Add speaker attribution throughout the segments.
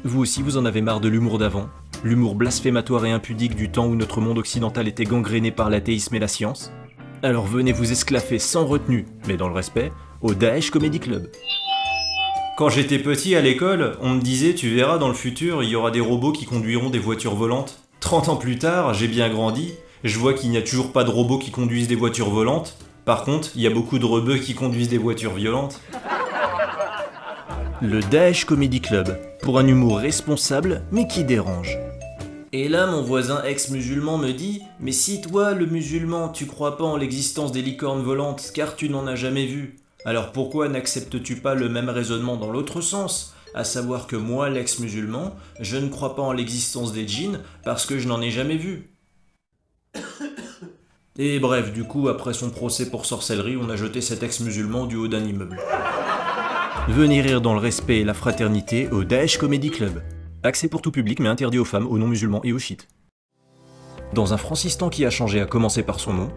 Speaker 1: Vous aussi, vous en avez marre de l'humour d'avant, l'humour blasphématoire et impudique du temps où notre monde occidental était gangréné par l'athéisme et la science? Alors venez vous esclaffer sans retenue, mais dans le respect, au Daesh Comedy Club. Quand j'étais petit à l'école, on me disait tu verras dans le futur, il y aura des robots qui conduiront des voitures volantes. 30 ans plus tard, j'ai bien grandi, je vois qu'il n'y a toujours pas de robots qui conduisent des voitures volantes. Par contre, il y a beaucoup de rebeux qui conduisent des voitures violentes. Le Daesh Comedy Club, pour un humour responsable mais qui dérange. Et là, mon voisin ex-musulman me dit « Mais si toi, le musulman, tu crois pas en l'existence des licornes volantes car tu n'en as jamais vu, alors pourquoi n'acceptes-tu pas le même raisonnement dans l'autre sens ? À savoir que moi, l'ex-musulman, je ne crois pas en l'existence des djinns parce que je n'en ai jamais vu. » Et bref, du coup, après son procès pour sorcellerie, on a jeté cet ex-musulman du haut d'un immeuble. Venez rire dans le respect et la fraternité au Daesh Comedy Club. Accès pour tout public mais interdit aux femmes, aux non-musulmans et aux chiites. Dans un Francistan qui a changé à commencer par son nom,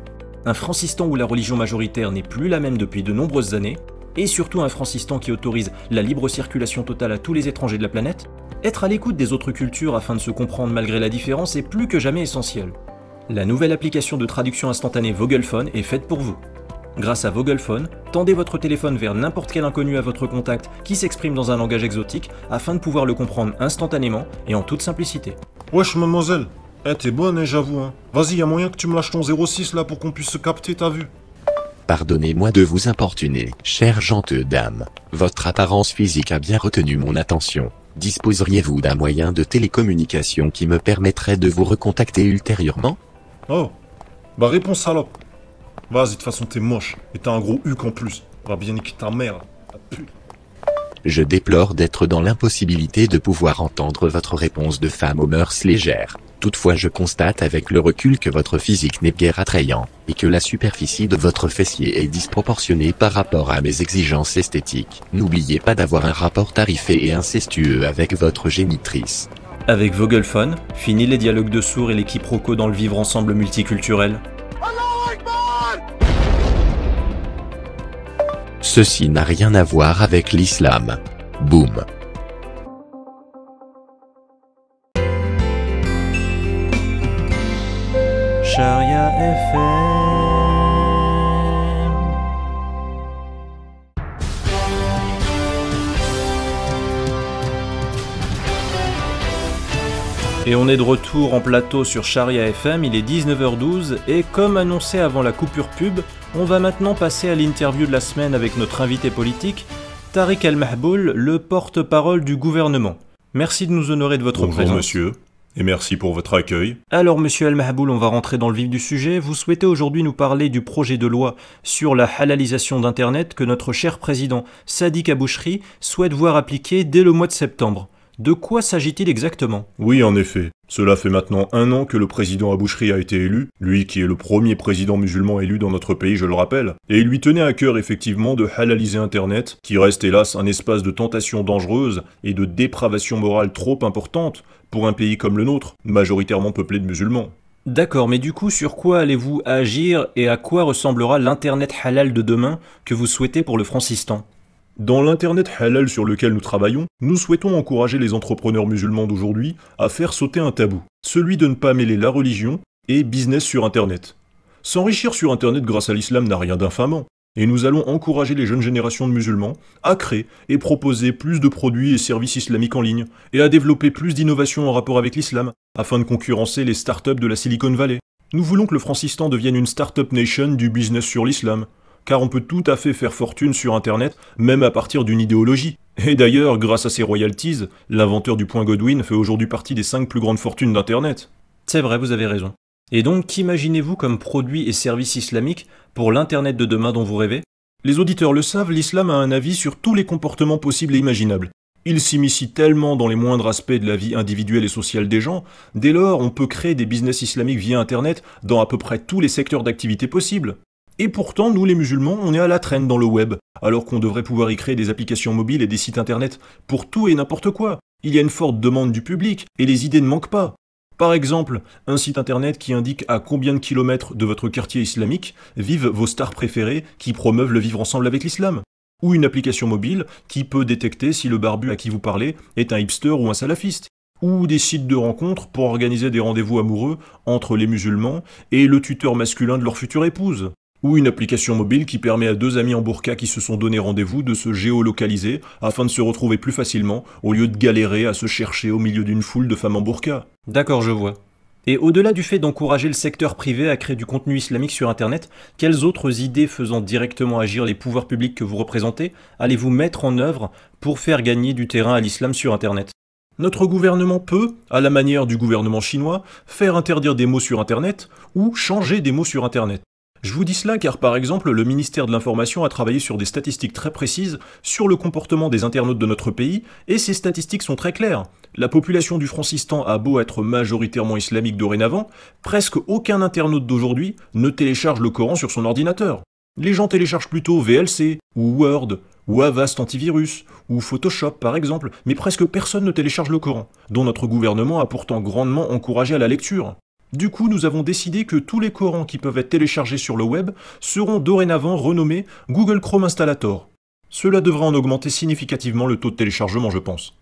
Speaker 1: un Francistan où la religion majoritaire n'est plus la même depuis de nombreuses années, et surtout un Francistan qui autorise la libre circulation totale à tous les étrangers de la planète, être à l'écoute des autres cultures afin de se comprendre malgré la différence est plus que jamais essentiel. La nouvelle application de traduction instantanée Vogelphone est faite pour vous. Grâce à Vogelphone, tendez votre téléphone vers n'importe quel inconnu à votre contact qui s'exprime dans un langage exotique afin de pouvoir le comprendre instantanément et en toute simplicité.
Speaker 2: Wesh mademoiselle, t'es bonne j'avoue hein. Vas-y, y'a moyen que tu me lâches ton 06 là pour qu'on puisse se capter, t'as vu?
Speaker 3: Pardonnez-moi de vous importuner, chère gentille dame. Votre apparence physique a bien retenu mon attention. Disposeriez-vous d'un moyen de télécommunication qui me permettrait de vous recontacter ultérieurement?
Speaker 2: Oh, bah réponds salope. Vas-y, de toute façon t'es moche, et t'as un gros huc en plus. Va bien niquer ta mère, la pute.
Speaker 3: Je déplore d'être dans l'impossibilité de pouvoir entendre votre réponse de femme aux mœurs légères. Toutefois je constate avec le recul que votre physique n'est guère attrayant, et que la superficie de votre fessier est disproportionnée par rapport à mes exigences esthétiques. N'oubliez pas d'avoir un rapport tarifé et incestueux avec votre génitrice.
Speaker 1: Avec Vogelphone, fini les dialogues de sourds et les quiproquos dans le vivre ensemble multiculturel.
Speaker 3: Ceci n'a rien à voir avec l'islam. Boum.
Speaker 1: Sharia FM. Et on est de retour en plateau sur Sharia FM, il est 19h12 et comme annoncé avant la coupure pub, on va maintenant passer à l'interview de la semaine avec notre invité politique, Tariq El-Mahboul, le porte-parole du gouvernement. Merci de nous honorer de votre présence.
Speaker 2: Bonjour monsieur, et merci pour votre accueil.
Speaker 1: Alors monsieur El-Mahboul, on va rentrer dans le vif du sujet. Vous souhaitez aujourd'hui nous parler du projet de loi sur la halalisation d'Internet que notre cher président Sadiq Abouchri souhaite voir appliquer dès le mois de septembre. De quoi s'agit-il exactement?
Speaker 2: Oui, en effet. Cela fait maintenant 1 an que le président Abouchri a été élu, lui qui est le premier président musulman élu dans notre pays, je le rappelle, et il lui tenait à cœur effectivement de halaliser Internet, qui reste hélas un espace de tentation dangereuse et de dépravation morale trop importante pour un pays comme le nôtre, majoritairement peuplé de musulmans.
Speaker 1: D'accord, mais du coup, sur quoi allez-vous agir et à quoi ressemblera l'Internet halal de demain que vous souhaitez pour le Francistan?
Speaker 2: Dans l'Internet halal sur lequel nous travaillons, nous souhaitons encourager les entrepreneurs musulmans d'aujourd'hui à faire sauter un tabou, celui de ne pas mêler la religion et business sur Internet. S'enrichir sur Internet grâce à l'islam n'a rien d'infamant, et nous allons encourager les jeunes générations de musulmans à créer et proposer plus de produits et services islamiques en ligne, et à développer plus d'innovations en rapport avec l'islam, afin de concurrencer les startups de la Silicon Valley. Nous voulons que le Francistan devienne une startup nation du business sur l'islam, car on peut tout à fait faire fortune sur Internet, même à partir d'une idéologie. Et d'ailleurs, grâce à ses royalties, l'inventeur du point Godwin fait aujourd'hui partie des 5 plus grandes fortunes d'Internet.
Speaker 1: C'est vrai, vous avez raison. Et donc, qu'imaginez-vous comme produits et services islamiques pour l'Internet de demain dont vous rêvez?
Speaker 2: Les auditeurs le savent, l'islam a un avis sur tous les comportements possibles et imaginables. Il s'immisce tellement dans les moindres aspects de la vie individuelle et sociale des gens, dès lors on peut créer des business islamiques via Internet dans à peu près tous les secteurs d'activité possibles. Et pourtant, nous les musulmans, on est à la traîne dans le web, alors qu'on devrait pouvoir y créer des applications mobiles et des sites internet pour tout et n'importe quoi. Il y a une forte demande du public, et les idées ne manquent pas. Par exemple, un site internet qui indique à combien de kilomètres de votre quartier islamique vivent vos stars préférées qui promeuvent le vivre ensemble avec l'islam. ou une application mobile qui peut détecter si le barbu à qui vous parlez est un hipster ou un salafiste, ou des sites de rencontres pour organiser des rendez-vous amoureux entre les musulmans et le tuteur masculin de leur future épouse, ou une application mobile qui permet à deux amis en burqa qui se sont donné rendez-vous de se géolocaliser afin de se retrouver plus facilement au lieu de galérer à se chercher au milieu d'une foule de femmes en burqa.
Speaker 1: D'accord, je vois. Et au-delà du fait d'encourager le secteur privé à créer du contenu islamique sur Internet, quelles autres idées faisant directement agir les pouvoirs publics que vous représentez allez-vous mettre en œuvre pour faire gagner du terrain à l'islam sur Internet ?
Speaker 2: Notre gouvernement peut, à la manière du gouvernement chinois, faire interdire des mots sur Internet ou changer des mots sur Internet. Je vous dis cela car par exemple le ministère de l'Information a travaillé sur des statistiques très précises sur le comportement des internautes de notre pays et ces statistiques sont très claires. La population du Francistan a beau être majoritairement islamique dorénavant, presque aucun internaute d'aujourd'hui ne télécharge le Coran sur son ordinateur. Les gens téléchargent plutôt VLC, ou Word, ou Avast Antivirus, ou Photoshop par exemple, mais presque personne ne télécharge le Coran, dont notre gouvernement a pourtant grandement encouragé à la lecture. Du coup, nous avons décidé que tous les Corans qui peuvent être téléchargés sur le web seront dorénavant renommés Google Chrome Installator. Cela devrait en augmenter significativement le taux de téléchargement, je pense.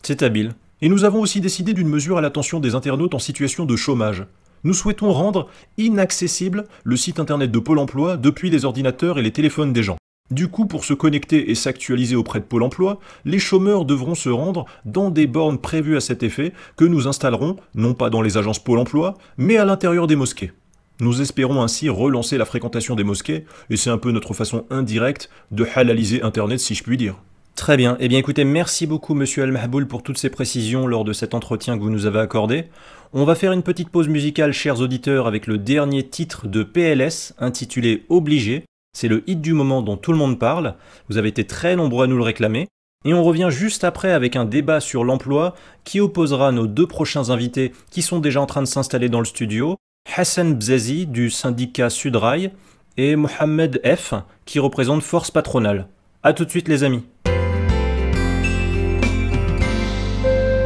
Speaker 1: C'est habile.
Speaker 2: Et nous avons aussi décidé d'une mesure à l'attention des internautes en situation de chômage. Nous souhaitons rendre inaccessible le site internet de Pôle emploi depuis les ordinateurs et les téléphones des gens. Du coup, pour se connecter et s'actualiser auprès de Pôle emploi, les chômeurs devront se rendre dans des bornes prévues à cet effet que nous installerons, non pas dans les agences Pôle emploi, mais à l'intérieur des mosquées. Nous espérons ainsi relancer la fréquentation des mosquées, et c'est un peu notre façon indirecte de halaliser Internet si je puis dire.
Speaker 1: Très bien. Eh bien écoutez, merci beaucoup Monsieur Al-Mahboul pour toutes ces précisions lors de cet entretien que vous nous avez accordé. On va faire une petite pause musicale, chers auditeurs, avec le dernier titre de PLS, intitulé « Obligé ». C'est le hit du moment dont tout le monde parle. Vous avez été très nombreux à nous le réclamer. Et on revient juste après avec un débat sur l'emploi qui opposera nos deux prochains invités qui sont déjà en train de s'installer dans le studio. Hassan Bzazi du syndicat Sudrail et Mohamed F qui représente Force Patronale. A tout de suite les amis.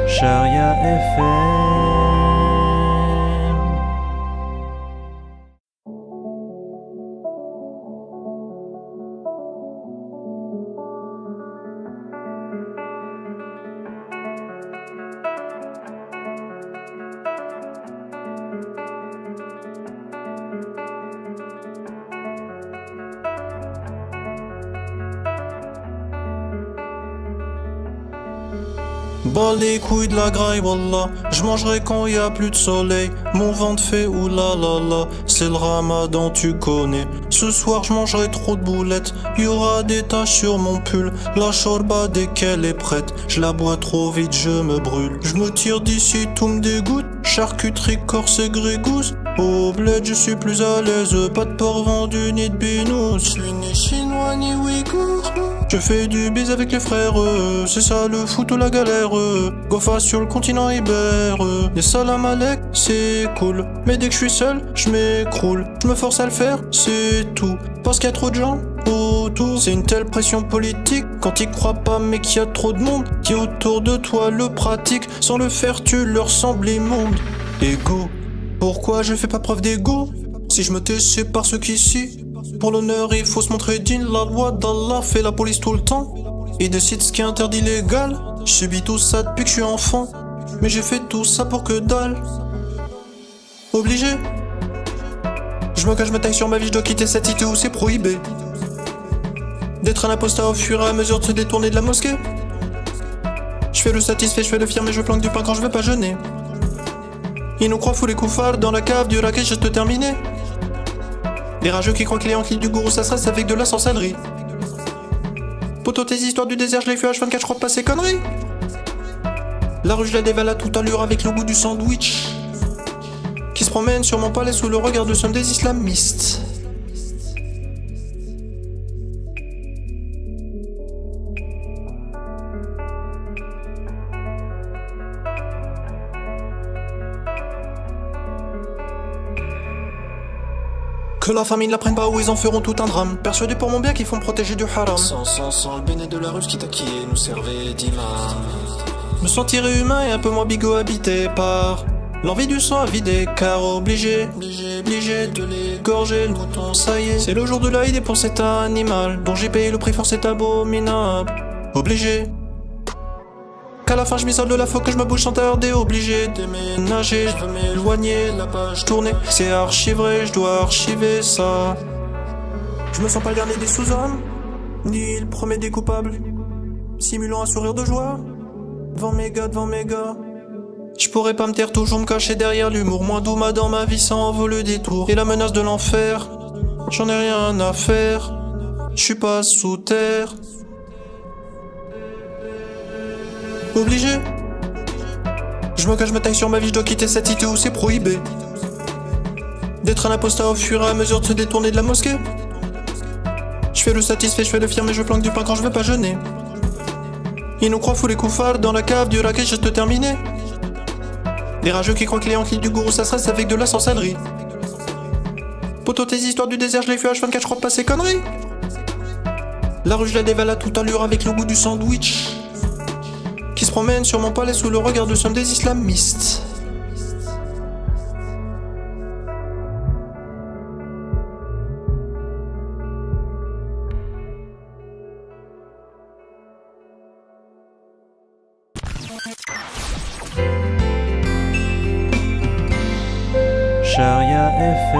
Speaker 1: Sharia FM.
Speaker 4: Bas les couilles de la graille, wallah. Je mangerai quand y a plus de soleil. Mon ventre fait oulalala. C'est le ramadan, tu connais. Ce soir, je mangerai trop de boulettes. Y aura des taches sur mon pull. La chorba, dès qu'elle est prête. Je la bois trop vite, je me brûle. Je me tire d'ici, tout me dégoûte. Charcuterie, corse et grégousse. Au bled, je suis plus à l'aise. Pas de porc vendu, ni de binous. Je suis ni chinois, ni ouïghour. Je fais du bise avec les frères, c'est ça le foot ou la galère. Gofa sur le continent ibère. Les salam alek, c'est cool. Mais dès que je suis seul, je m'écroule. Je me force à le faire, c'est tout. Parce qu'il y a trop de gens autour. C'est une telle pression politique quand t'y crois pas, mais qu'il y a trop de monde qui autour de toi le pratique. Sans le faire, tu leur sembles immonde. Ego, pourquoi je fais pas preuve d'ego? Si je me tais, c'est parce qu'ici, pour l'honneur, il faut se montrer digne. La loi d'Allah fait la police tout le temps. Il décide ce qui est interdit légal. Je subis tout ça depuis que je suis enfant. Mais j'ai fait tout ça pour que dalle. Obligé. Je me cache, je me taille sur ma vie, je dois quitter cette cité où c'est prohibé d'être un apostat au fur et à mesure de se détourner de la mosquée. Je fais le satisfait, je fais le fier, mais je planque du pain quand je veux pas jeûner. Ils nous croient fous les koufars dans la cave du racket, juste terminé. Les rageux qui croient qu'il est en clip du gourou, ça stresse avec de la sorcellerie. Poto, tes histoires du désert, je les fais H24, je crois pas ces conneries. La rue, je la dévale à toute allure avec le goût du sandwich. Qui se promène sur mon palais sous le regard de somme des islamistes. Que la famille ne la prenne pas ou ils en feront tout un drame. Persuadés pour mon bien qu'ils font protéger du haram. Sans le béné de la rue qui taquillait nous servait d'imam. Me sentirais humain et un peu moins bigot habité par L'envie du sang a vidé, car obligé de l'égorger le mouton, ça y est. C'est le jour de l'Aïd et pour cet animal dont j'ai payé le prix fort, c'est abominable. Obligé qu'à la fin je m'isole de la faute, que je me bouge sans tarder. Obligé de déménager, je veux m'éloigner, la page tournée, c'est archivé, je dois archiver ça. Je me sens pas le dernier des sous-hommes, ni le premier des coupables, simulant un sourire de joie devant mes gars. Je pourrais pas me taire, toujours me cacher derrière l'humour. Moins doux, dans ma vie, ça en vaut le détour. Et la menace de l'enfer, j'en ai rien à faire, je suis pas sous terre. Obligé, je me cache, je me taille sur ma vie, je dois quitter cette cité où c'est prohibé d'être un apostat au fur et à mesure de se détourner de la mosquée. Je fais le satisfait, je fais le fier, mais je planque du pain quand je veux pas jeûner. Ils nous croient fous les koufars dans la cave du racket, juste terminé. Les rageux qui croient que les hanquilles du gourou ça stresse avec de la sorcellerie. Poto, tes histoires du désert, je les fais H24, je crois pas ces conneries. La rue je la dévale à toute allure avec le goût du sandwich qui se promène sur mon palais sous le regard de somme des islamistes.
Speaker 1: Sharia FM.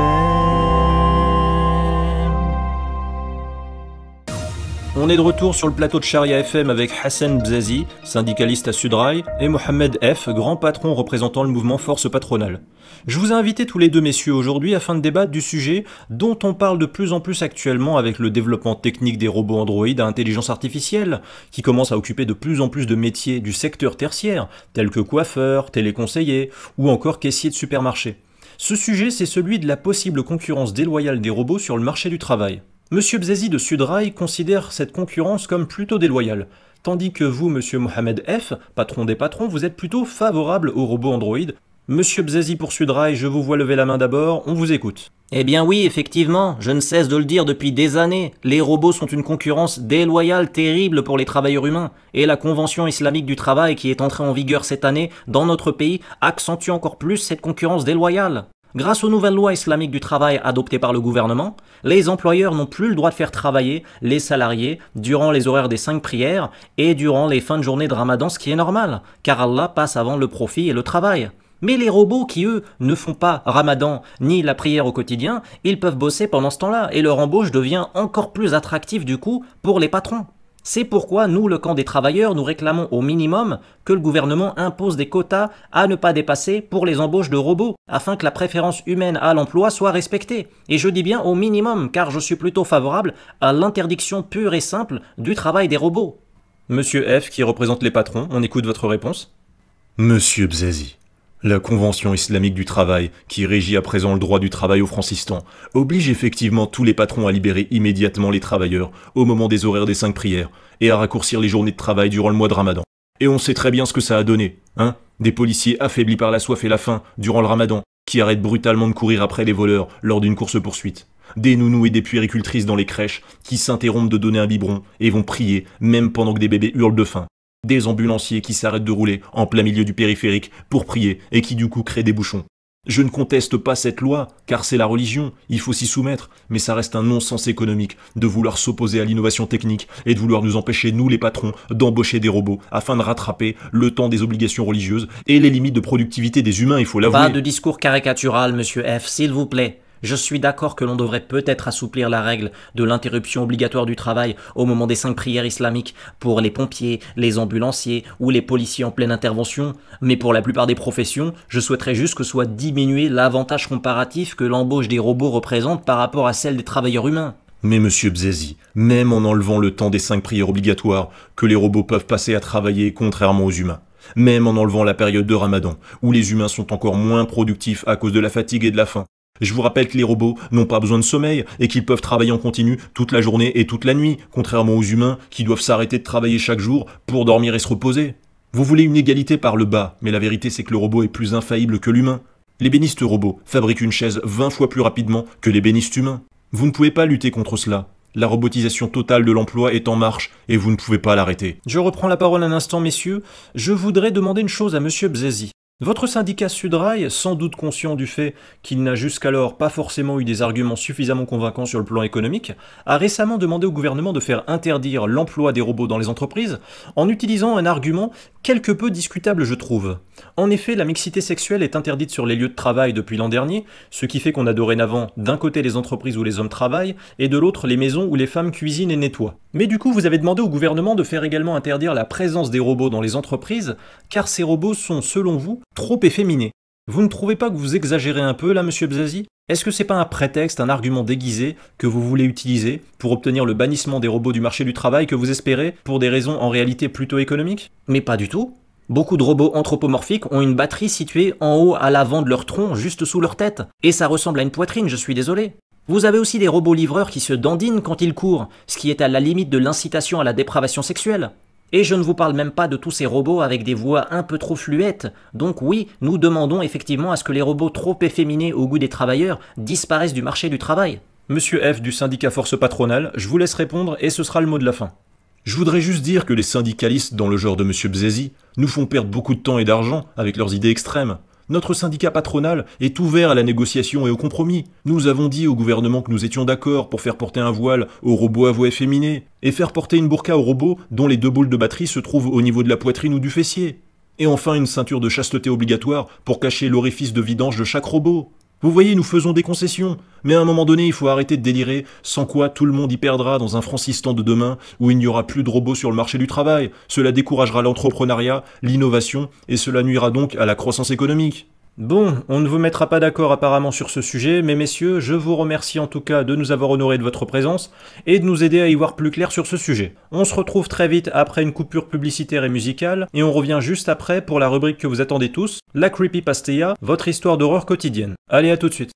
Speaker 1: On est de retour sur le plateau de Sharia FM avec Hassan Bzazi, syndicaliste à Sudrail, et Mohamed F, grand patron représentant le mouvement Force Patronale. Je vous ai invités tous les deux messieurs aujourd'hui afin de débattre du sujet dont on parle de plus en plus actuellement avec le développement technique des robots androïdes à intelligence artificielle, qui commencent à occuper de plus en plus de métiers du secteur tertiaire, tels que coiffeurs, téléconseillers ou encore caissiers de supermarché. Ce sujet, c'est celui de la possible concurrence déloyale des robots sur le marché du travail. Monsieur Bzazi de Sudrail considère cette concurrence comme plutôt déloyale, tandis que vous, monsieur Mohamed F, patron des patrons, vous êtes plutôt favorable aux robots Android. Monsieur Bzazi pour Sudrail, je vous vois lever la main d'abord, on vous écoute.
Speaker 5: Eh bien oui, effectivement, je ne cesse de le dire depuis des années, les robots sont une concurrence déloyale terrible pour les travailleurs humains, et la Convention islamique du travail qui est entrée en vigueur cette année dans notre pays accentue encore plus cette concurrence déloyale. Grâce aux nouvelles lois islamiques du travail adoptées par le gouvernement, les employeurs n'ont plus le droit de faire travailler les salariés durant les horaires des 5 prières et durant les fins de journée de Ramadan, ce qui est normal, car Allah passe avant le profit et le travail. Mais les robots qui, eux, ne font pas Ramadan ni la prière au quotidien, ils peuvent bosser pendant ce temps-là et leur embauche devient encore plus attractive du coup pour les patrons. C'est pourquoi nous, le camp des travailleurs, nous réclamons au minimum que le gouvernement impose des quotas à ne pas dépasser pour les embauches de robots, afin que la préférence humaine à l'emploi soit respectée. Et je dis bien au minimum, car je suis plutôt favorable à l'interdiction pure et simple du travail des robots.
Speaker 1: Monsieur F, qui représente les patrons, on écoute votre réponse.
Speaker 2: Monsieur Bzazi, la Convention islamique du travail, qui régit à présent le droit du travail au Francistan, oblige effectivement tous les patrons à libérer immédiatement les travailleurs au moment des horaires des 5 prières et à raccourcir les journées de travail durant le mois de Ramadan. Et on sait très bien ce que ça a donné, hein? Des policiers affaiblis par la soif et la faim durant le Ramadan, qui arrêtent brutalement de courir après les voleurs lors d'une course-poursuite. Des nounous et des puéricultrices dans les crèches qui s'interrompent de donner un biberon et vont prier même pendant que des bébés hurlent de faim. Des ambulanciers qui s'arrêtent de rouler en plein milieu du périphérique pour prier et qui du coup créent des bouchons. Je ne conteste pas cette loi, car c'est la religion, il faut s'y soumettre, mais ça reste un non-sens économique de vouloir s'opposer à l'innovation technique et de vouloir nous empêcher, nous les patrons, d'embaucher des robots afin de rattraper le temps des obligations religieuses et les limites de productivité des humains, il faut l'avouer.
Speaker 5: Pas de discours caricatural, monsieur F, s'il vous plaît. Je suis d'accord que l'on devrait peut-être assouplir la règle de l'interruption obligatoire du travail au moment des 5 prières islamiques pour les pompiers, les ambulanciers ou les policiers en pleine intervention, mais pour la plupart des professions, je souhaiterais juste que soit diminué l'avantage comparatif que l'embauche des robots représente par rapport à celle des travailleurs humains.
Speaker 2: Mais monsieur Bzazi, même en enlevant le temps des 5 prières obligatoires que les robots peuvent passer à travailler contrairement aux humains, même en enlevant la période de Ramadan où les humains sont encore moins productifs à cause de la fatigue et de la faim, je vous rappelle que les robots n'ont pas besoin de sommeil et qu'ils peuvent travailler en continu toute la journée et toute la nuit, contrairement aux humains qui doivent s'arrêter de travailler chaque jour pour dormir et se reposer. Vous voulez une égalité par le bas, mais la vérité c'est que le robot est plus infaillible que l'humain. L'ébéniste robot fabrique une chaise 20 fois plus rapidement que l'ébéniste humain. Vous ne pouvez pas lutter contre cela. La robotisation totale de l'emploi est en marche et vous ne pouvez pas l'arrêter.
Speaker 1: Je reprends la parole un instant, messieurs. Je voudrais demander une chose à monsieur Bzazi. Votre syndicat Sudrail, sans doute conscient du fait qu'il n'a jusqu'alors pas forcément eu des arguments suffisamment convaincants sur le plan économique, a récemment demandé au gouvernement de faire interdire l'emploi des robots dans les entreprises en utilisant un argument quelque peu discutable, je trouve. En effet, la mixité sexuelle est interdite sur les lieux de travail depuis l'an dernier, ce qui fait qu'on a dorénavant d'un côté les entreprises où les hommes travaillent et de l'autre les maisons où les femmes cuisinent et nettoient. Mais du coup, vous avez demandé au gouvernement de faire également interdire la présence des robots dans les entreprises, car ces robots sont, selon vous, trop efféminés. Vous ne trouvez pas que vous exagérez un peu là, monsieur Bzazi? Est-ce que c'est pas un prétexte, un argument déguisé que vous voulez utiliser pour obtenir le bannissement des robots du marché du travail que vous espérez pour des raisons en réalité plutôt économiques? Mais pas du tout. Beaucoup de robots anthropomorphiques ont une batterie située en haut à l'avant de leur tronc, juste sous leur tête. Et ça ressemble à une poitrine, je suis désolé. Vous avez aussi des robots livreurs qui se dandinent quand ils courent, ce qui est à la limite de l'incitation à la dépravation sexuelle. Et je ne vous parle même pas de tous ces robots avec des voix un peu trop fluettes. Donc oui, nous demandons effectivement à ce que les robots trop efféminés au goût des travailleurs disparaissent du marché du travail.
Speaker 2: Monsieur F du syndicat Force Patronale, je vous laisse répondre et ce sera le mot de la fin. Je voudrais juste dire que les syndicalistes dans le genre de Monsieur Bzazi nous font perdre beaucoup de temps et d'argent avec leurs idées extrêmes. Notre syndicat patronal est ouvert à la négociation et au compromis. Nous avons dit au gouvernement que nous étions d'accord pour faire porter un voile aux robots à voix efféminée et faire porter une burqa aux robots dont les 2 boules de batterie se trouvent au niveau de la poitrine ou du fessier. Et enfin une ceinture de chasteté obligatoire pour cacher l'orifice de vidange de chaque robot. Vous voyez, nous faisons des concessions, mais à un moment donné, il faut arrêter de délirer, sans quoi tout le monde y perdra dans un Francistan de demain où il n'y aura plus de robots sur le marché du travail. Cela découragera l'entrepreneuriat, l'innovation, et cela nuira donc à la croissance économique.
Speaker 1: Bon, on ne vous mettra pas d'accord apparemment sur ce sujet, mais messieurs, je vous remercie en tout cas de nous avoir honorés de votre présence et de nous aider à y voir plus clair sur ce sujet. On se retrouve très vite après une coupure publicitaire et musicale, et on revient juste après pour la rubrique que vous attendez tous, la Creepypastilla, votre histoire d'horreur quotidienne. Allez, à tout de suite.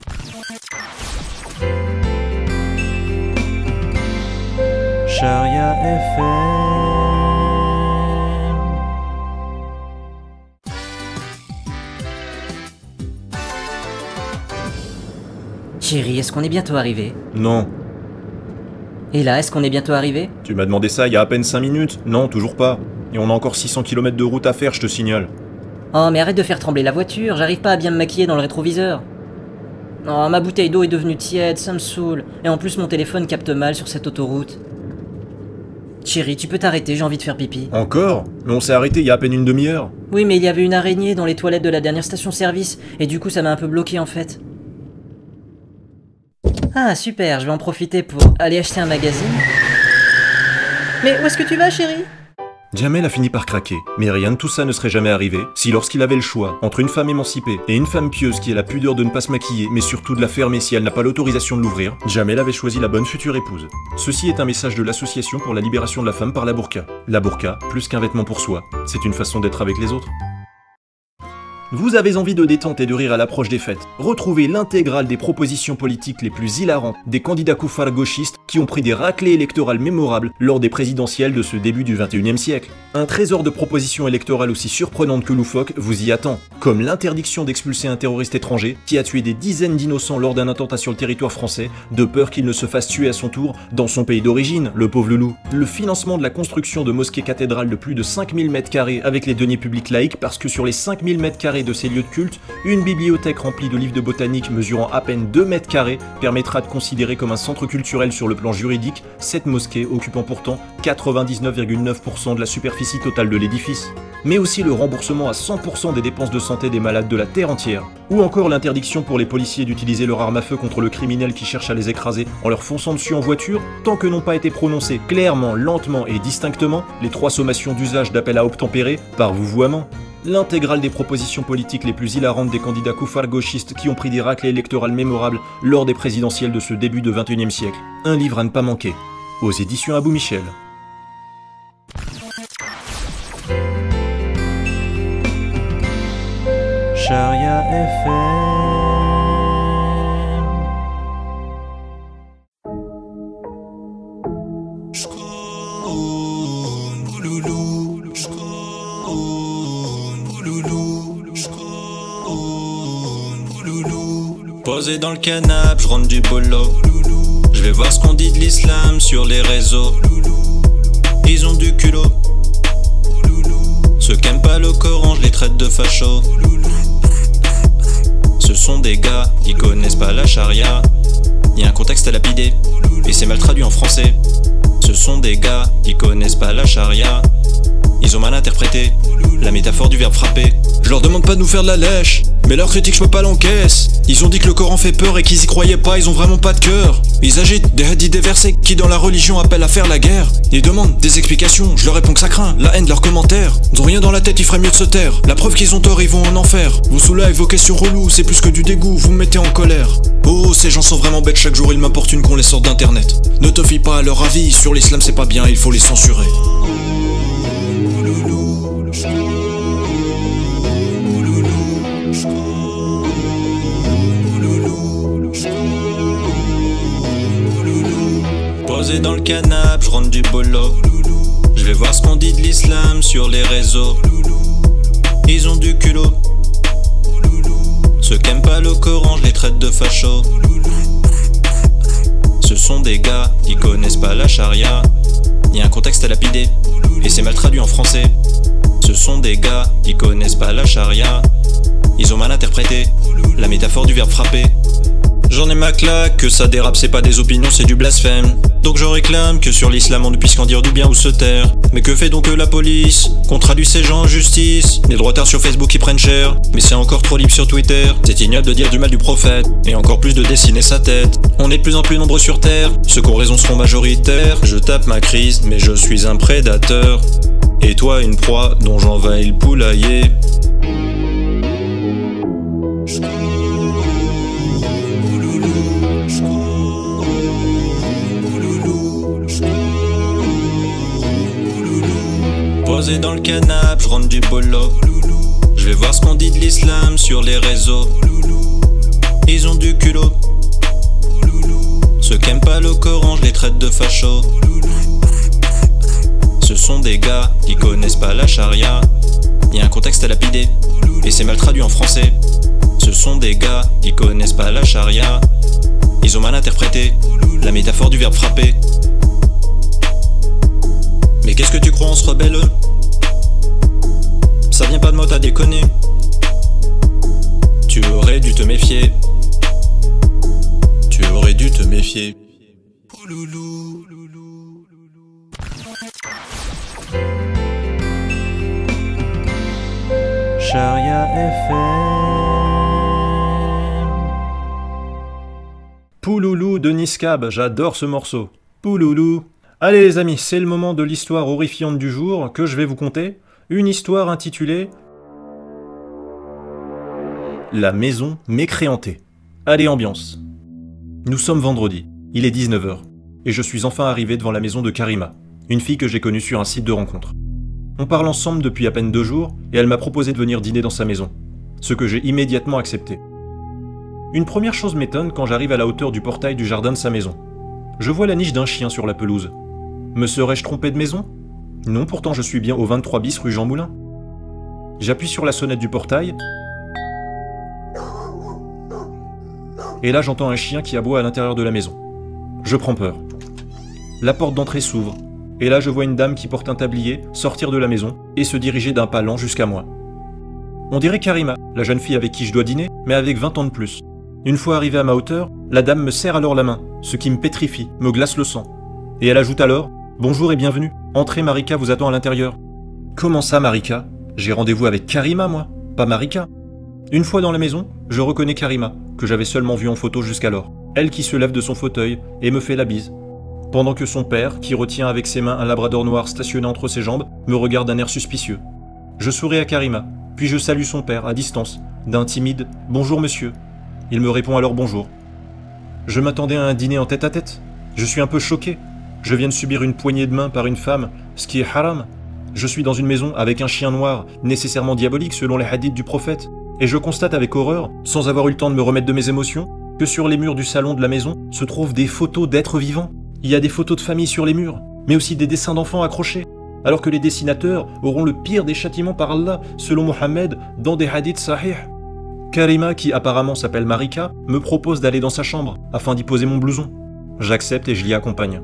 Speaker 4: Charia FM.
Speaker 5: Chérie, est-ce qu'on est bientôt arrivé?
Speaker 2: Non.
Speaker 5: Et là, est-ce qu'on est bientôt arrivé?
Speaker 2: Tu m'as demandé ça il y a à peine 5 minutes. Non, toujours pas. Et on a encore 600 km de route à faire, je te signale.
Speaker 5: Oh, mais arrête de faire trembler la voiture, j'arrive pas à bien me maquiller dans le rétroviseur. Oh, ma bouteille d'eau est devenue tiède, ça me saoule. Et en plus, mon téléphone capte mal sur cette autoroute. Chérie, tu peux t'arrêter, j'ai envie de faire pipi.
Speaker 2: Encore? Mais on s'est arrêté il y a à peine une demi-heure.
Speaker 5: Oui, mais il y avait une araignée dans les toilettes de la dernière station-service, et du coup, ça m'a un peu bloqué en fait. Ah, super, je vais en profiter pour aller acheter un magazine. Mais où est-ce que tu vas, chérie?
Speaker 2: Jamel a fini par craquer, mais rien de tout ça ne serait jamais arrivé si lorsqu'il avait le choix entre une femme émancipée et une femme pieuse qui a la pudeur de ne pas se maquiller mais surtout de la fermer si elle n'a pas l'autorisation de l'ouvrir, Jamel avait choisi la bonne future épouse. Ceci est un message de l'association pour la libération de la femme par la burqa. La burqa, plus qu'un vêtement pour soi, c'est une façon d'être avec les autres. Vous avez envie de détente et de rire à l'approche des fêtes? Retrouvez l'intégrale des propositions politiques les plus hilarantes des candidats koufars gauchistes qui ont pris des raclées électorales mémorables lors des présidentielles de ce début du XXIe siècle. Un trésor de propositions électorales aussi surprenantes que loufoques vous y attend, comme l'interdiction d'expulser un terroriste étranger qui a tué des dizaines d'innocents lors d'un attentat sur le territoire français, de peur qu'il ne se fasse tuer à son tour dans son pays d'origine, le pauvre loulou. Le financement de la construction de mosquées cathédrales de plus de 5000 m² avec les deniers publics laïques parce que sur les 5000 m² de ces lieux de culte, une bibliothèque remplie de livres de botanique mesurant à peine 2 m² permettra de considérer comme un centre culturel sur le plan juridique cette mosquée occupant pourtant 99,9% de la superficie totale de l'édifice. Mais aussi le remboursement à 100% des dépenses de santé des malades de la terre entière. Ou encore l'interdiction pour les policiers d'utiliser leur arme à feu contre le criminel qui cherche à les écraser en leur fonçant dessus en voiture, tant que n'ont pas été prononcées clairement, lentement et distinctement les 3 sommations d'usage d'appel à obtempérer par vouvoiement. L'intégrale des propositions politiques les plus hilarantes des candidats koufars gauchistes qui ont pris des raclées électorales mémorables lors des présidentielles de ce début de XXIe siècle. Un livre à ne pas manquer. Aux éditions Abou Michel.
Speaker 4: Charia FM. Posé dans le canapé, je rentre du boulot. Je vais voir ce qu'on dit de l'islam sur les réseaux. Ils ont du culot. Ceux qui aiment pas le Coran, je les traite traitent de fachos. Ce sont des gars qui connaissent pas la charia. Y a un contexte à lapider, et c'est mal traduit en français. Ce sont des gars qui connaissent pas la charia. Ils ont mal interprété la métaphore du verbe frapper. Je leur demande pas de nous faire de la lèche, mais leur critique je peux pas l'encaisse. Ils ont dit que le Coran fait peur et qu'ils y croyaient pas, ils ont vraiment pas de cœur. Ils agitent des hadiths, des versets qui dans la religion appellent à faire la guerre. Ils demandent des explications, je leur réponds que ça craint la haine de leurs commentaires. Ils ont rien dans la tête, ils feraient mieux de se taire. La preuve qu'ils ont tort, ils vont en enfer. Vous saoulez avec vos questions reloues, c'est plus que du dégoût, vous me mettez en colère. Oh, ces gens sont vraiment bêtes, chaque jour ils m'importunent qu'on les sorte d'internet. Ne te fie pas à leur avis, sur l'islam c'est pas bien, il faut les censurer. Posé dans le canapé, je rentre du boulot. Je vais voir ce qu'on dit de l'islam sur les réseaux. Ils ont du culot. Ceux qui aiment pas le Coran, je les traite de fachos. Ce sont des gars qui connaissent pas la charia. Y a un contexte à lapider, et c'est mal traduit en français. Ce sont des gars qui connaissent pas la charia. Ils ont mal interprété la métaphore du verbe frapper. J'en ai ma claque, que ça dérape c'est pas des opinions c'est du blasphème. Donc je réclame que sur l'islam on ne puisse qu'en dire du bien ou se taire. Mais que fait donc la police? Qu'on traduit ces gens en justice. Les droitards sur Facebook ils prennent cher, mais c'est encore trop libre sur Twitter. C'est ignoble de dire du mal du prophète, et encore plus de dessiner sa tête. On est de plus en plus nombreux sur terre, ceux qui ont raison seront majoritaires. Je tape ma crise, mais je suis un prédateur. Et toi une proie dont j'envahis le poulailler. Posé dans le canapé, je rentre du boulot. Je vais voir ce qu'on dit de l'islam sur les réseaux. Ils ont du culot. Ceux qui aiment pas le Coran, je les traite de fachos. Ce sont des gars qui connaissent pas la charia. Y a un contexte à lapider, et c'est mal traduit en français. Ce sont des gars qui connaissent pas la charia. Ils ont mal interprété la métaphore du verbe frapper. Mais qu'est-ce que tu crois, on se rebelle? Ça vient pas de moi, t'as déconné. Tu aurais dû te méfier. Tu aurais dû te méfier. Pouloulou.
Speaker 1: Charia FM. Pouloulou de Niskab, j'adore ce morceau. Pouloulou. Allez les amis, c'est le moment de l'histoire horrifiante du jour que je vais vous conter. Une histoire intitulée La maison mécréantée. Allez, ambiance. Nous sommes vendredi, il est 19h, et je suis enfin arrivé devant la maison de Karima, une fille que j'ai connue sur un site de rencontre. On parle ensemble depuis à peine 2 jours, et elle m'a proposé de venir dîner dans sa maison, ce que j'ai immédiatement accepté. Une première chose m'étonne quand j'arrive à la hauteur du portail du jardin de sa maison. Je vois la niche d'un chien sur la pelouse. Me serais-je trompé de maison? Non, pourtant je suis bien au 23 bis rue Jean Moulin. J'appuie sur la sonnette du portail, et là j'entends un chien qui aboie à l'intérieur de la maison. Je prends peur. La porte d'entrée s'ouvre, et là je vois une dame qui porte un tablier sortir de la maison et se diriger d'un pas lent jusqu'à moi. On dirait Karima, la jeune fille avec qui je dois dîner, mais avec 20 ans de plus. Une fois arrivée à ma hauteur, la dame me serre alors la main, ce qui me pétrifie, me glace le sang. Et elle ajoute alors « Bonjour et bienvenue, entrez, Marika vous attend à l'intérieur. » Comment ça, Marika? J'ai rendez-vous avec Karima, moi, pas Marika. Une fois dans la maison, je reconnais Karima, que j'avais seulement vue en photo jusqu'alors. Elle qui se lève de son fauteuil et me fait la bise. Pendant que son père, qui retient avec ses mains un labrador noir stationné entre ses jambes, me regarde d'un air suspicieux. Je souris à Karima, puis je salue son père, à distance, d'un timide « Bonjour monsieur ». Il me répond alors bonjour. Je m'attendais à un dîner en tête-à-tête. Je suis un peu choqué. Je viens de subir une poignée de main par une femme, ce qui est haram. Je suis dans une maison avec un chien noir, nécessairement diabolique selon les hadiths du prophète. Et je constate avec horreur, sans avoir eu le temps de me remettre de mes émotions, que sur les murs du salon de la maison se trouvent des photos d'êtres vivants. Il y a des photos de famille sur les murs, mais aussi des dessins d'enfants accrochés. Alors que les dessinateurs auront le pire des châtiments par Allah, selon Mohammed, dans des hadiths sahih. Karima, qui apparemment s'appelle Marika, me propose d'aller dans sa chambre, afin d'y poser mon blouson. J'accepte et je l'y accompagne.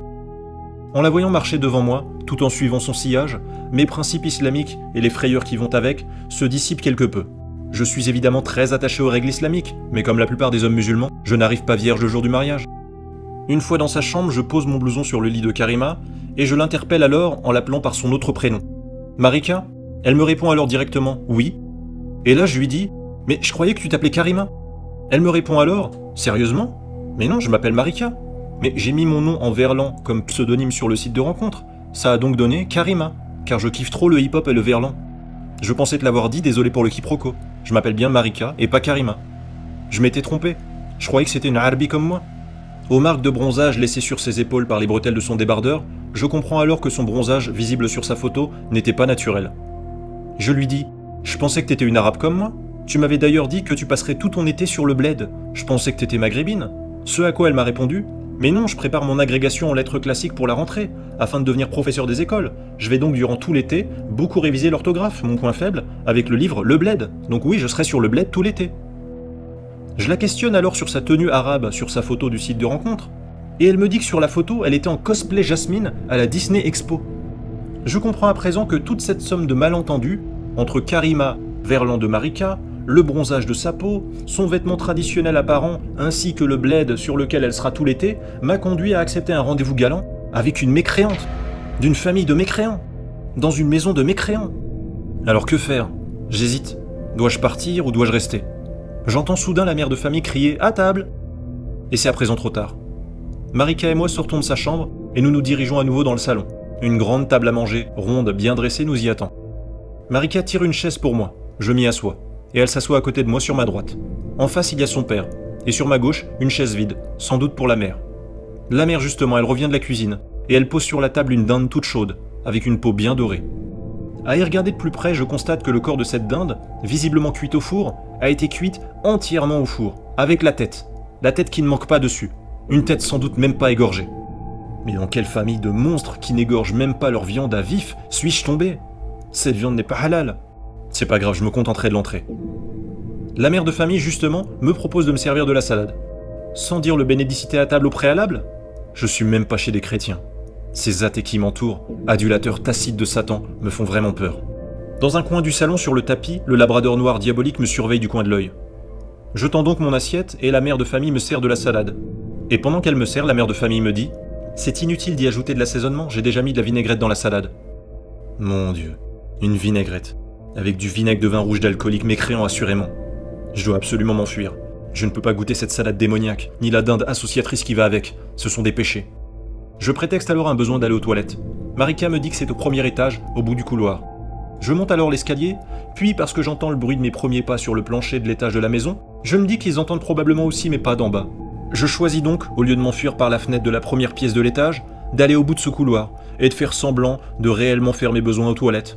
Speaker 1: En la voyant marcher devant moi, tout en suivant son sillage, mes principes islamiques et les frayeurs qui vont avec se dissipent quelque peu. Je suis évidemment très attaché aux règles islamiques, mais comme la plupart des hommes musulmans, je n'arrive pas vierge le jour du mariage. Une fois dans sa chambre, je pose mon blouson sur le lit de Karima, et je l'interpelle alors en l'appelant par son autre prénom. « Marika ?» Elle me répond alors directement « Oui ». Et là je lui dis « Mais je croyais que tu t'appelais Karima ». Elle me répond alors « Sérieusement ? Mais non, je m'appelle Marika. Mais j'ai mis mon nom en verlan comme pseudonyme sur le site de rencontre. Ça a donc donné Karima, car je kiffe trop le hip-hop et le verlan. Je pensais te l'avoir dit, désolé pour le quiproquo. Je m'appelle bien Marika et pas Karima. Je m'étais trompé. Je croyais que c'était une Arabi comme moi. » Aux marques de bronzage laissées sur ses épaules par les bretelles de son débardeur, je comprends alors que son bronzage, visible sur sa photo, n'était pas naturel. Je lui dis « Je pensais que t'étais une arabe comme moi. Tu m'avais d'ailleurs dit que tu passerais tout ton été sur le bled. Je pensais que t'étais maghrébine. » Ce à quoi elle m'a répondu « Mais non, je prépare mon agrégation en lettres classiques pour la rentrée, afin de devenir professeur des écoles. Je vais donc durant tout l'été beaucoup réviser l'orthographe, mon point faible, avec le livre Le Bled. Donc oui, je serai sur le bled tout l'été. » Je la questionne alors sur sa tenue arabe sur sa photo du site de rencontre, et elle me dit que sur la photo, elle était en cosplay Jasmine à la Disney Expo. Je comprends à présent que toute cette somme de malentendus, entre Karima, verlan de Marika, le bronzage de sa peau, son vêtement traditionnel apparent, ainsi que le bled sur lequel elle sera tout l'été, m'a conduit à accepter un rendez-vous galant avec une mécréante, d'une famille de mécréants, dans une maison de mécréants. Alors que faire ? J'hésite. Dois-je partir ou dois-je rester ? J'entends soudain la mère de famille crier « À table !» Et c'est à présent trop tard. Marika et moi sortons de sa chambre et nous nous dirigeons à nouveau dans le salon. Une grande table à manger, ronde, bien dressée, nous y attend. Marika tire une chaise pour moi. Je m'y assois. Et elle s'assoit à côté de moi sur ma droite. En face, il y a son père. Et sur ma gauche, une chaise vide, sans doute pour la mère. La mère, justement, elle revient de la cuisine. Et elle pose sur la table une dinde toute chaude, avec une peau bien dorée. À y regarder de plus près, je constate que le corps de cette dinde, visiblement cuite au four, a été cuite entièrement au four, avec la tête qui ne manque pas dessus, une tête sans doute même pas égorgée. Mais dans quelle famille de monstres qui n'égorgent même pas leur viande à vif suis-je tombé ? Cette viande n'est pas halal. C'est pas grave, je me contenterai de l'entrée. La mère de famille, justement, me propose de me servir de la salade. Sans dire le bénédicité à table au préalable ? Je suis même pas chez des chrétiens. Ces athées qui m'entourent, adulateurs tacites de Satan, me font vraiment peur. Dans un coin du salon, sur le tapis, le labrador noir diabolique me surveille du coin de l'œil. Je tends donc mon assiette et la mère de famille me sert de la salade. Et pendant qu'elle me sert, la mère de famille me dit « C'est inutile d'y ajouter de l'assaisonnement, j'ai déjà mis de la vinaigrette dans la salade. » Mon Dieu, une vinaigrette, avec du vinaigre de vin rouge d'alcoolique mécréant assurément. Je dois absolument m'enfuir. Je ne peux pas goûter cette salade démoniaque, ni la dinde associatrice qui va avec. Ce sont des péchés. Je prétexte alors un besoin d'aller aux toilettes. Marika me dit que c'est au premier étage, au bout du couloir. Je monte alors l'escalier, puis parce que j'entends le bruit de mes premiers pas sur le plancher de l'étage de la maison, je me dis qu'ils entendent probablement aussi mes pas d'en bas. Je choisis donc, au lieu de m'enfuir par la fenêtre de la première pièce de l'étage, d'aller au bout de ce couloir, et de faire semblant de réellement faire mes besoins aux toilettes.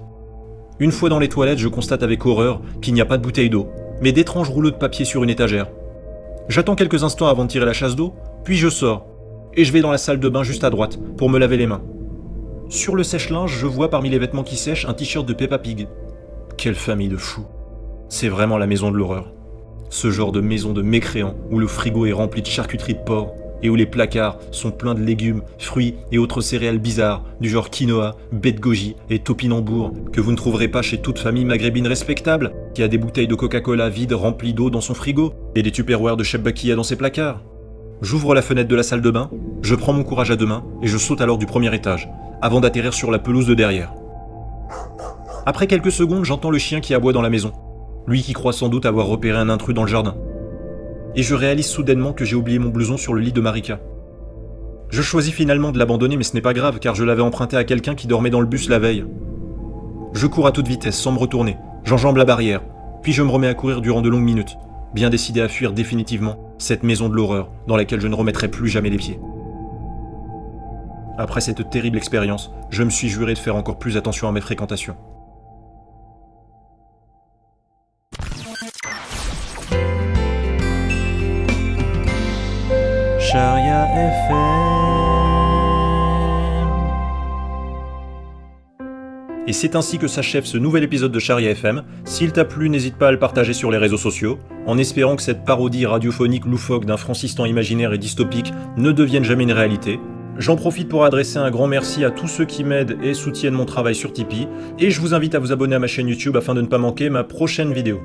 Speaker 1: Une fois dans les toilettes, je constate avec horreur qu'il n'y a pas de bouteille d'eau, mais d'étranges rouleaux de papier sur une étagère. J'attends quelques instants avant de tirer la chasse d'eau, puis je sors, et je vais dans la salle de bain juste à droite, pour me laver les mains. Sur le sèche-linge, je vois parmi les vêtements qui sèchent un t-shirt de Peppa Pig. Quelle famille de fous. C'est vraiment la maison de l'horreur. Ce genre de maison de mécréants, où le frigo est rempli de charcuterie de porc, et où les placards sont pleins de légumes, fruits et autres céréales bizarres, du genre quinoa, baie de goji et topinambour, que vous ne trouverez pas chez toute famille maghrébine respectable, qui a des bouteilles de Coca-Cola vides remplies d'eau dans son frigo, et des tupperwares de Chef Bakia dans ses placards. J'ouvre la fenêtre de la salle de bain, je prends mon courage à deux mains, et je saute alors du premier étage, avant d'atterrir sur la pelouse de derrière. Après quelques secondes, j'entends le chien qui aboie dans la maison, lui qui croit sans doute avoir repéré un intrus dans le jardin. Et je réalise soudainement que j'ai oublié mon blouson sur le lit de Marika. Je choisis finalement de l'abandonner, mais ce n'est pas grave, car je l'avais emprunté à quelqu'un qui dormait dans le bus la veille. Je cours à toute vitesse, sans me retourner, j'enjambe la barrière, puis je me remets à courir durant de longues minutes, bien décidé à fuir définitivement cette maison de l'horreur dans laquelle je ne remettrai plus jamais les pieds. Après cette terrible expérience, je me suis juré de faire encore plus attention à mes fréquentations.
Speaker 4: Charia FM.
Speaker 1: Et c'est ainsi que s'achève ce nouvel épisode de Charia FM. S'il t'a plu, n'hésite pas à le partager sur les réseaux sociaux, en espérant que cette parodie radiophonique loufoque d'un francistan imaginaire et dystopique ne devienne jamais une réalité. J'en profite pour adresser un grand merci à tous ceux qui m'aident et soutiennent mon travail sur Tipeee, et je vous invite à vous abonner à ma chaîne YouTube afin de ne pas manquer ma prochaine vidéo.